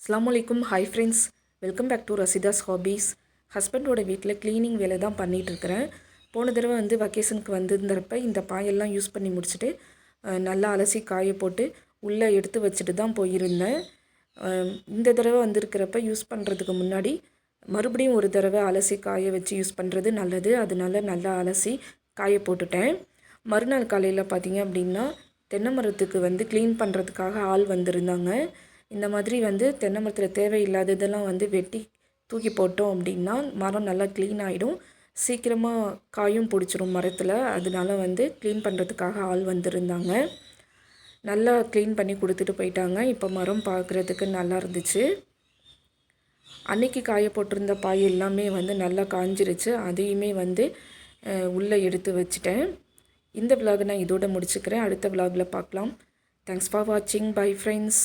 அஸ்ஸலாமு அலைக்கும். Hi friends, welcome back to Rasitha's hobbies. ஹஸ்பண்டோட வீட்டில் க்ளீனிங் வேலை தான் பண்ணிகிட்ருக்கிறேன். போன தடவை வெக்கேஷனுக்கு வந்திருந்தப்ப இந்த பாயெல்லாம் யூஸ் பண்ணி முடிச்சுட்டு நல்லா அலசி காய போட்டு உள்ளே எடுத்து வச்சுட்டு தான் போயிருந்தேன். இந்த தடவை வந்திருக்கிறப்ப யூஸ் பண்ணுறதுக்கு முன்னாடி மறுபடியும் ஒரு தடவை அலசி காய வச்சு யூஸ் பண்ணுறது நல்லது. அதனால நல்லா அலசி காய போட்டுட்டேன். மறுநாள் காலையில் பார்த்திங்க அப்படின்னா தென்னை மரத்துக்கு க்ளீன் பண்ணுறதுக்காக ஆள் வந்திருந்தாங்க. இந்த மாதிரி தென்னை மரத்தில் தேவையில்லாததெல்லாம் வெட்டி தூக்கி போட்டோம் அப்படின்னா மரம் நல்லா க்ளீன் ஆகிடும். சீக்கிரமாக காயும் பிடிச்சிரும் மரத்தில். அதனால க்ளீன் பண்ணுறதுக்காக ஆள் வந்திருந்தாங்க. நல்லா க்ளீன் பண்ணி கொடுத்துட்டு போயிட்டாங்க. இப்போ மரம் பார்க்குறதுக்கு நல்லா இருந்துச்சு. அன்றைக்கி காய போட்டிருந்த பாய் எல்லாமே நல்லா காஞ்சிருச்சு. அதையுமே உள்ளே எடுத்து வச்சுட்டேன். இந்த விலாகை நான் இதோட முடிச்சுக்கிறேன். அடுத்த விலாகில் பார்க்கலாம். தேங்க்ஸ் ஃபார் வாட்சிங். Bye friends.